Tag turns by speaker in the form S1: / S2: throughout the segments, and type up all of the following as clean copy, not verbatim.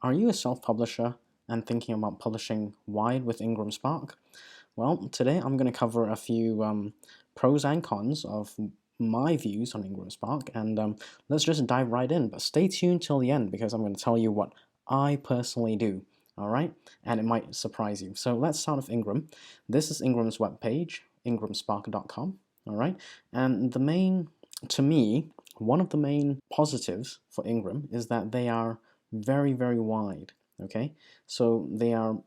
S1: Are you a self-publisher and thinking about publishing wide with IngramSpark? Well, today I'm going to cover a few pros and cons of my views on IngramSpark, and let's just dive right in. But stay tuned till the end because I'm going to tell you what I personally do. All right, and it might surprise you. So let's start with Ingram. This is Ingram's webpage, ingramspark.com. All right, and to me, one of the main positives for Ingram is that they are very, very wide. Okay, so they are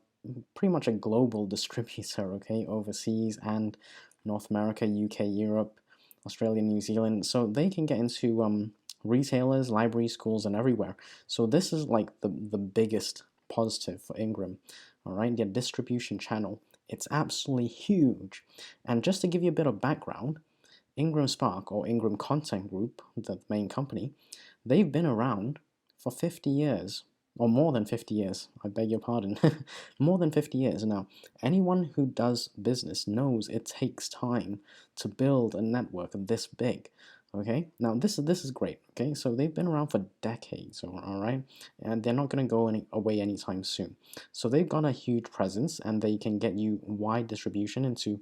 S1: pretty much a global distributor, okay, overseas and North America, UK, Europe, Australia, New Zealand. So they can get into retailers, libraries, schools, and everywhere. So this is like the biggest positive for Ingram. All right, their distribution channel. It's absolutely huge. And just to give you a bit of background, IngramSpark or Ingram Content Group, the main company, they've been around for 50 years. Or more than 50 years, I beg your pardon, more than 50 years. Now, anyone who does business knows it takes time to build a network this big, okay? Now, this is great, okay? So they've been around for decades, all right? And they're not going to go away anytime soon. So they've got a huge presence, and they can get you wide distribution into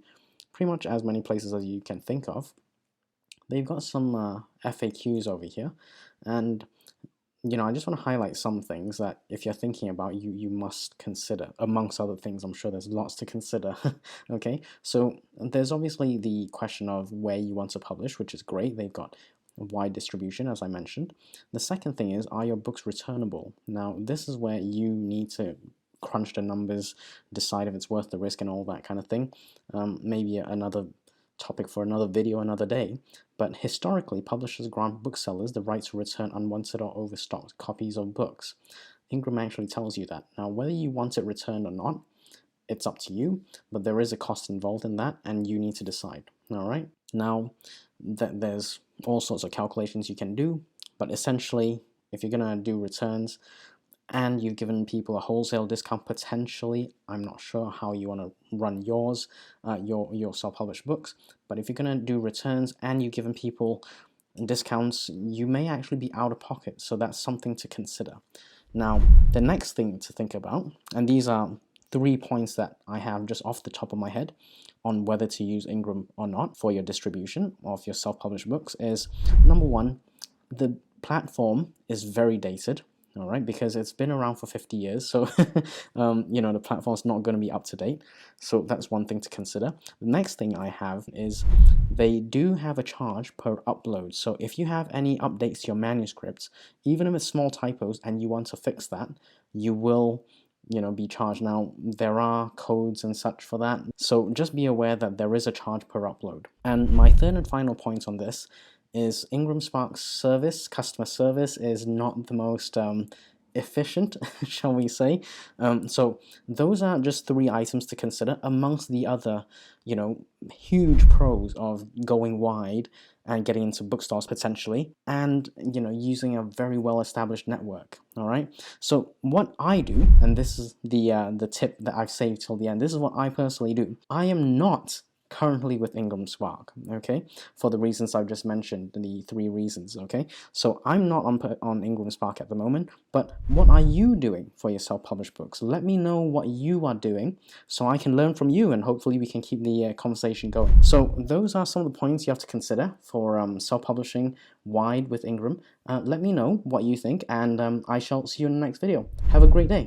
S1: pretty much as many places as you can think of. They've got some FAQs over here, and I just want to highlight some things that if you're thinking about, you must consider. Amongst other things, I'm sure there's lots to consider. Okay, so there's obviously the question of where you want to publish, which is great. They've got wide distribution, as I mentioned. The second thing is, are your books returnable? Now, this is where you need to crunch the numbers, decide if it's worth the risk and all that kind of thing. Maybe another topic for another video another day, but historically publishers grant booksellers the right to return unwanted or overstocked copies of books. Ingram actually tells you that. Now, whether you want it returned or not, it's up to you, but there is a cost involved in that, and you need to decide. All right, now there's all sorts of calculations you can do, but essentially, if you're gonna do returns and you've given people a wholesale discount potentially, I'm not sure how you want to run yours, your self-published books, but if you're going to do returns and you've given people discounts, you may actually be out of pocket, so that's something to consider. Now, the next thing to think about, and these are 3 points that I have just off the top of my head on whether to use Ingram or not for your distribution of your self-published books, is number 1, the platform is very dated. All right, because it's been around for 50 years, so the platform's not going to be up to date. So that's one thing to consider. The next thing I have is they do have a charge per upload. So if you have any updates to your manuscripts, even if it's small typos and you want to fix that, you will be charged. Now, there are codes and such for that, so just be aware that there is a charge per upload. And my third and final point on this is IngramSpark's customer service is not the most efficient, shall we say. So those are just 3 items to consider amongst the other, huge pros of going wide and getting into bookstores potentially, and using a very well-established network. All right. So what I do, and this is the tip that I've saved till the end. This is what I personally do. I am not currently with IngramSpark, okay, for the reasons I've just mentioned, the 3 reasons, okay? So I'm not on IngramSpark at the moment, but what are you doing for your self-published books? Let me know what you are doing so I can learn from you, and hopefully we can keep the conversation going. So those are some of the points you have to consider for self-publishing wide with Ingram. Let me know what you think, and I shall see you in the next video. Have a great day.